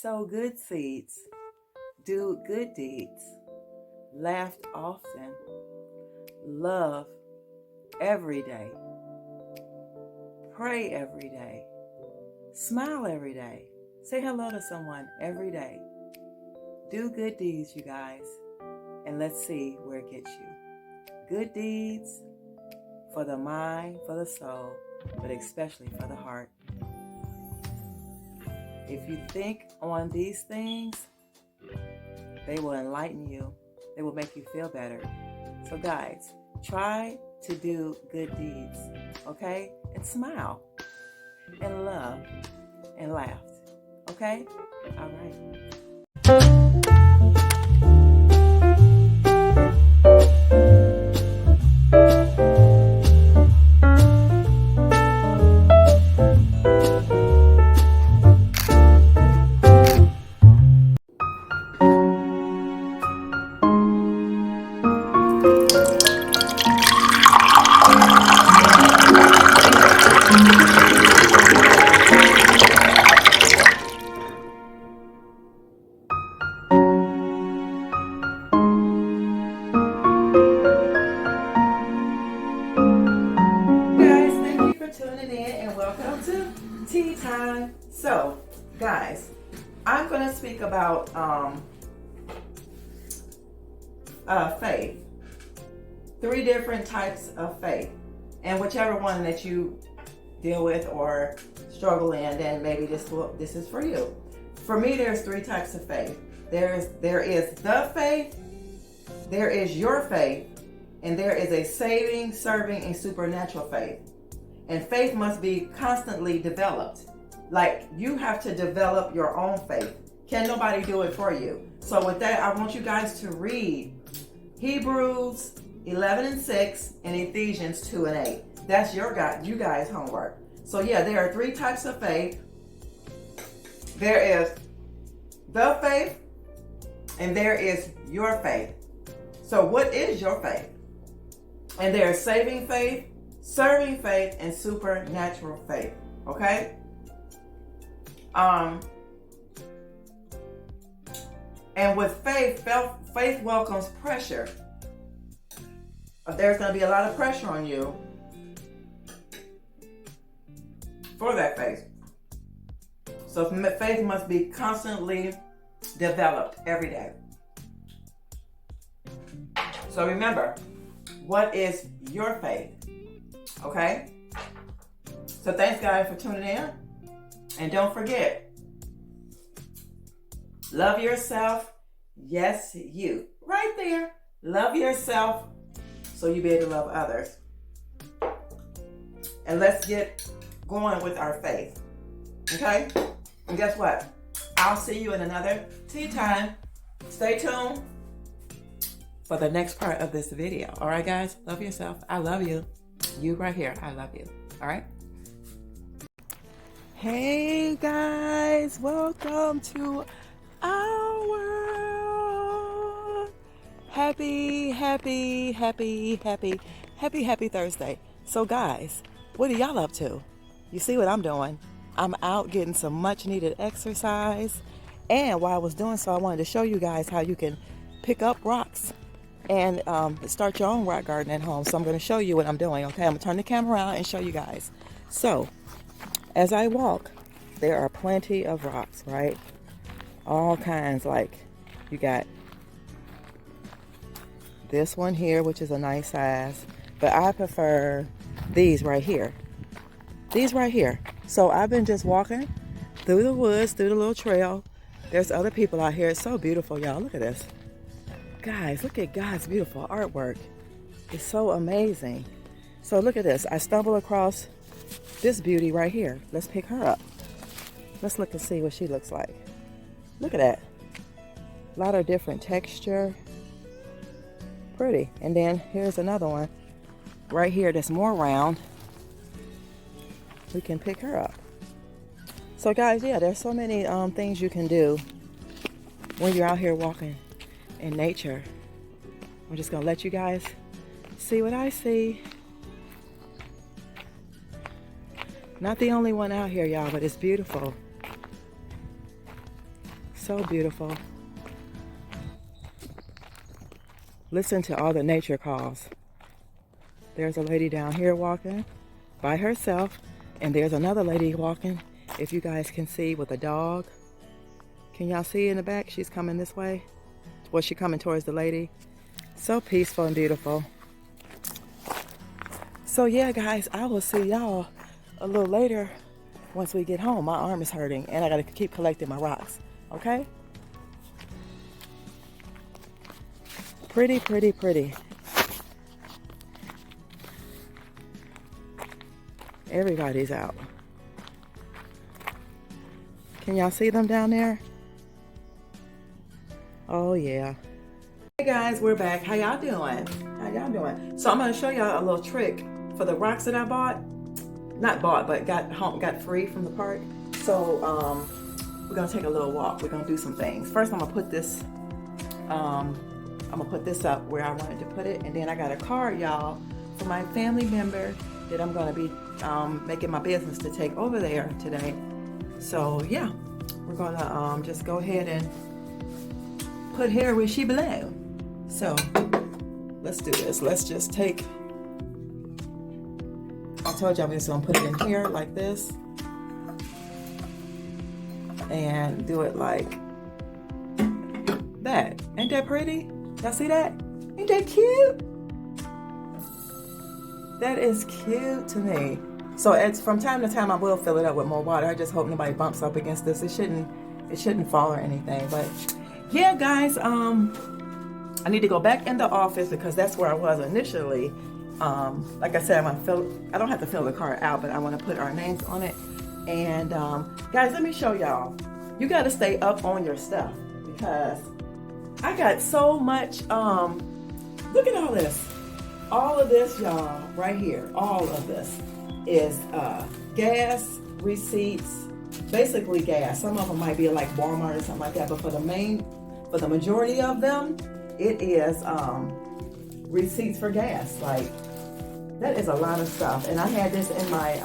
Sow good seeds, do good deeds, laugh often, love every day, pray every day, smile every day, say hello to someone every day. Do good deeds, you guys, and let's see where it gets you. Good deeds for the mind, for the soul, but especially for the heart. If you think on these things, they will enlighten you. They will make you feel better. So guys, try to do good deeds, okay? And smile and love and laugh, okay? All right. Tea time. So, guys, I'm going to speak about faith. 3 different types of faith, and whichever one that you deal with or struggle in, then maybe this is for you. For me, there's 3 types of faith. There is the faith, there is your faith, and there is a saving, serving, and supernatural faith. And faith must be constantly developed. Like, you have to develop your own faith. Can nobody do it for you? So with that, I want you guys to read Hebrews 11:6 and Ephesians 2:8. That's you guys' homework. So yeah, there are 3 types of faith. There is the faith, and there is your faith. So what is your faith? And there is saving faith, serving faith, and supernatural faith. Okay? And with faith welcomes pressure. There's going to be a lot of pressure on you for that faith. So faith must be constantly developed every day. So remember, what is your faith? Okay? So thanks, guys, for tuning in. And don't forget, love yourself. Yes, you. Right there. Love yourself so you be able to love others. And let's get going with our faith. Okay? And guess what? I'll see you in another tea time. Stay tuned for the next part of this video. All right, guys? Love yourself. I love you. You right here. I love you. All right? Hey, guys. Welcome to our happy Thursday. So, guys, what are y'all up to? You see what I'm doing? I'm out getting some much needed exercise. And while I was doing so, I wanted to show you guys how you can pick up rocks and start your own rock garden at home. So I'm going to show you what I'm doing, okay? I'm going to turn the camera around and show you guys. So, as I walk, there are plenty of rocks, right? All kinds, like you got this one here, which is a nice size, but I prefer these right here. These right here. So I've been just walking through the woods, through the little trail. There's other people out here. It's so beautiful, y'all. Look at this. Guys, look at God's beautiful artwork. It's so amazing. So look at this. I stumbled across this beauty right here. Let's pick her up. Let's look and see what she looks like. Look at that. A lot of different texture. Pretty. And then here's another one right here that's more round. We can pick her up. So guys, yeah, there's so many things you can do when you're out here walking in nature. I'm just gonna let you guys see what I see. Not the only one out here, y'all, but it's beautiful. So beautiful. Listen to all the nature calls. There's a lady down here walking by herself, and there's another lady walking, if you guys can see, with a dog. Can y'all see in the back? She's coming this way. Well, she's coming towards the lady. So peaceful and beautiful. So yeah, guys, I will see y'all a little later once we get home. My arm is hurting, and I gotta keep collecting my rocks, okay? Pretty, pretty, pretty. Everybody's out. Can y'all see them down there? Oh yeah. Hey guys, we're back. How y'all doing? How y'all doing? So I'm gonna show y'all a little trick for the rocks that I bought. Not bought, but got free from the park. So we're gonna take a little walk. We're gonna do some things. First, I'm gonna put this up where I wanted to put it, and then I got a card, y'all, for my family member that I'm gonna be making my business to take over there today. So yeah, we're gonna just go ahead and put her where she belongs. So let's do this. Let's just take, I told y'all I'm just gonna put it in here like this and do it like that. Ain't that pretty? Y'all see that? Ain't that cute? That is cute to me. So it's from time to time I will fill it up with more water. I just hope nobody bumps up against this. It shouldn't fall or anything. But yeah, guys, I need to go back in the office because that's where I was initially. Like I said, I don't have to fill the card out, but I want to put our names on it. And guys, let me show y'all. You got to stay up on your stuff because I got so much. Look at all this. All of this, y'all, right here, all of this is gas receipts, basically gas. Some of them might be like Walmart or something like that, but for the majority of them, it is receipts for gas. Like, that is a lot of stuff. And I had this in my,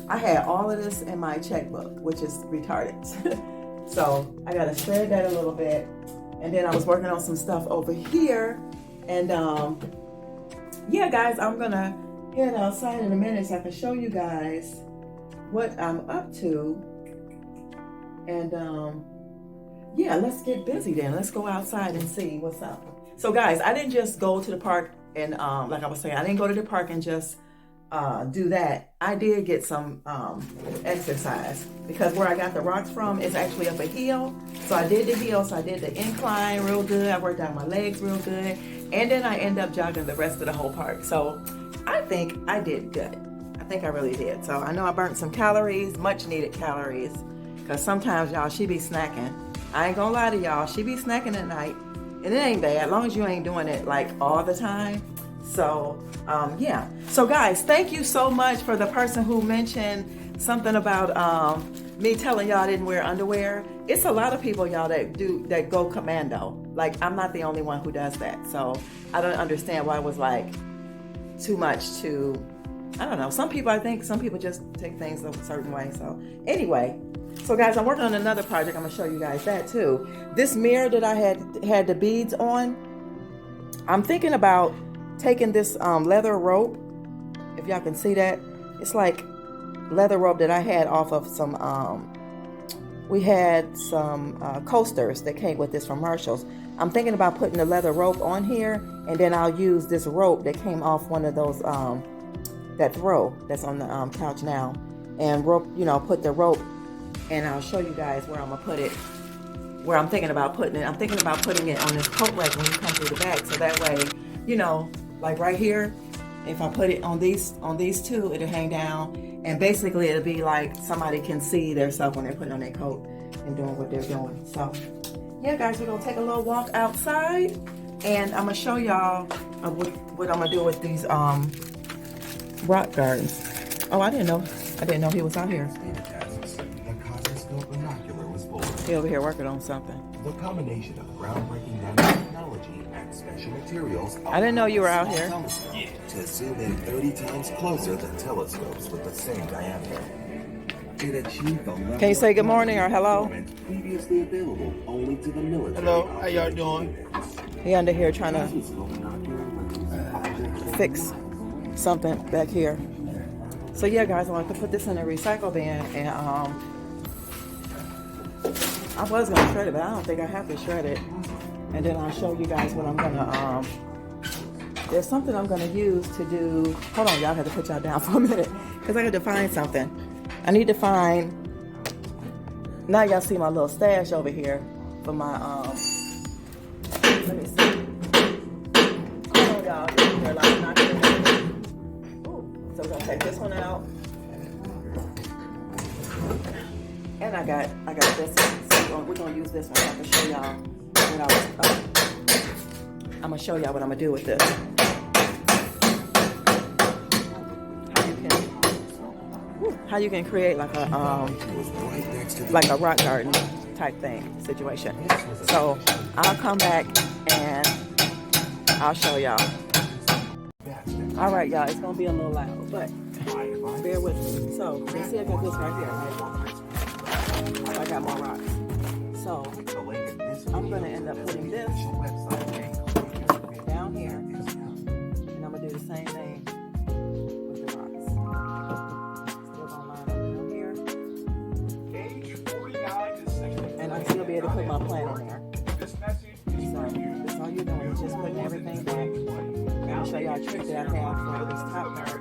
I had all of this in my checkbook, which is retarded. So I got to shred that a little bit. And then I was working on some stuff over here. And yeah, guys, I'm gonna head outside in a minute so I can show you guys what I'm up to. And yeah, let's get busy then. Let's go outside and see what's up. So guys, I didn't just go to the park and like I was saying, I didn't go to the park and just do that. I did get some exercise because where I got the rocks from is actually up a hill. So I did the hill, so I did the incline real good. I worked out my legs real good. And then I end up jogging the rest of the whole park. So I think I did good. I think I really did. So I know I burnt some calories, much needed calories. Because sometimes, y'all, she be snacking. I ain't gonna lie to y'all, she be snacking at night. And it ain't bad, as long as you ain't doing it like all the time. So, yeah. So guys, thank you so much for the person who mentioned something about me telling y'all I didn't wear underwear. It's a lot of people, y'all, that go commando. Like, I'm not the only one who does that. So I don't understand why it was like too much to, I don't know. Some people just take things a certain way. So anyway, so guys, I'm working on another project. I'm gonna show you guys that too. This mirror that I had the beads on, I'm thinking about taking this leather rope. If y'all can see that, it's like leather rope that I had off of some, we had some coasters that came with this from Marshall's. I'm thinking about putting the leather rope on here, and then I'll use this rope that came off one of those, that throw that's on the couch now, and rope, put the rope, and I'll show you guys where I'm gonna put it, where I'm thinking about putting it. I'm thinking about putting it on this coat rack when you come through the back, so that way, like right here, if I put it on these two, it'll hang down, and basically it'll be like somebody can see their self when they're putting on their coat and doing what they're doing. So yeah, guys, we're gonna take a little walk outside, and I'm gonna show y'all what I'm gonna do with these rock gardens. Oh, I didn't know he was out here. He over here working on something. The combination of groundbreaking nanotechnology and special materials. I didn't know you were out here. To zoom in 30 times closer than telescopes with the same diameter. It achieved the level Can you say good of morning or hello? performance previously available only to the military. Hello, how y'all doing? He under here trying to fix something back here. So yeah, guys, I want to put this in a recycle bin, and I was gonna shred it, but I don't think I have to shred it. And then I'll show you guys what I'm gonna there's something I'm gonna use to do. Hold on, y'all, I have to put y'all down for a minute because I got to find something. I need to find. Now y'all see my little stash over here for my let me see. Hold on, y'all. Here, like, not here. Ooh. So we're gonna take this one out. And I got this one. So we're gonna use this one. I can show y'all what I was. I'm gonna show y'all what I'm gonna do with this. How you can create like a rock garden type thing situation. So I'll come back and I'll show y'all. All right, y'all, it's gonna be a little loud, but bear with me. So you see I got this right here, right? I got more rocks. So I'm gonna end up putting this down here, and I'm gonna do the same thing with the rocks. Still gonna line up down here, and I'll still be able to put my plant in there. So that's all you're doing is just putting everything back. I'm gonna show y'all a trick that I have for this top part.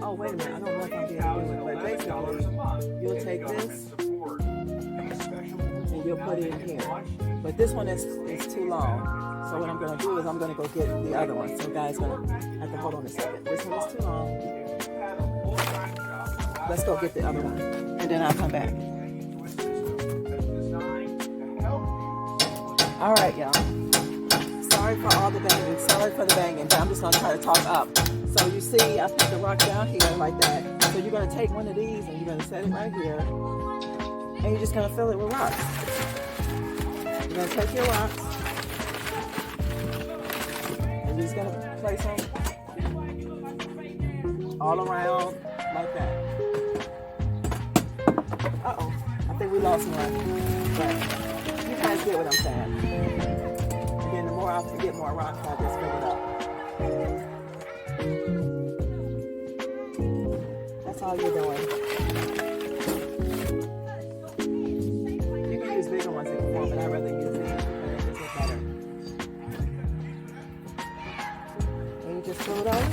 Oh wait a minute, I don't know if I'll be able to do it, but basically you'll take this and you'll put it in here. But this one is too long. So what I'm gonna do is I'm gonna go get the other one. So guys gonna have to hold on a second. This one is too long. Let's go get the other one. And then I'll come back. All right, y'all. Sorry for all the banging. Sorry for the banging, but I'm just gonna try to talk up. So you see, I put the rock down here like that. So you're gonna take one of these and you're gonna set it right here. And you're just gonna fill it with rocks. You're gonna take your rocks. And you're just gonna place them all around like that. Uh-oh, I think we lost one. But you guys get what I'm saying. And then the more I get more rocks, I just fill it up. That's all you're doing. You can use bigger ones if you want, but I'd rather use these because it just looks better. And you just fill it all in.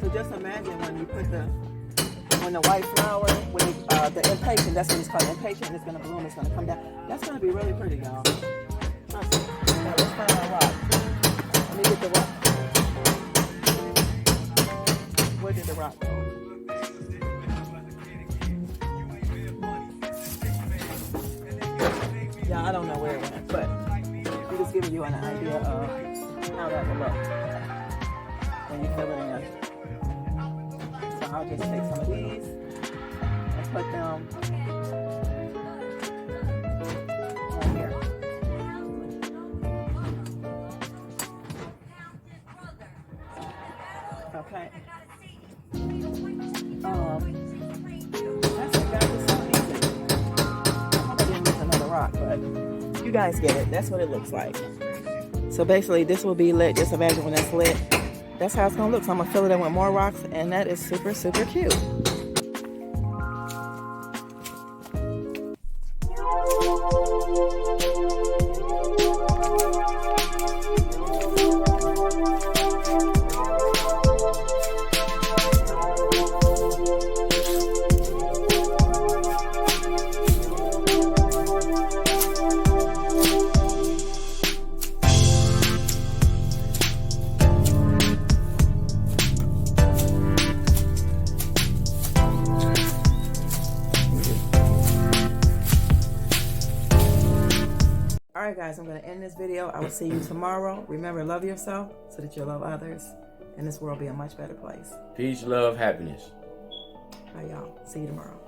So just imagine when you put the white flower, when the impatient, that's what it's called, impatient, it's gonna bloom, it's gonna come down. That's gonna be really pretty, y'all. Now let's find our rock. Let me get the rock. Where did the rock go? Yeah, I don't know where it went, but I'm just giving you an idea of how that will look when you fill it in. So I'll just take some of these and put them right here. Okay. That's it, guys. It's so easy. I hope I didn't miss another rock, but you guys get it. That's what it looks like. So basically, this will be lit. Just imagine when that's lit. That's how it's gonna look. So I'm gonna fill it in with more rocks, and that is super, super cute. Alright guys, I'm going to end this video. I will see you tomorrow. Remember, love yourself so that you'll love others and this world will be a much better place. Peace, love, happiness. Bye y'all. See you tomorrow.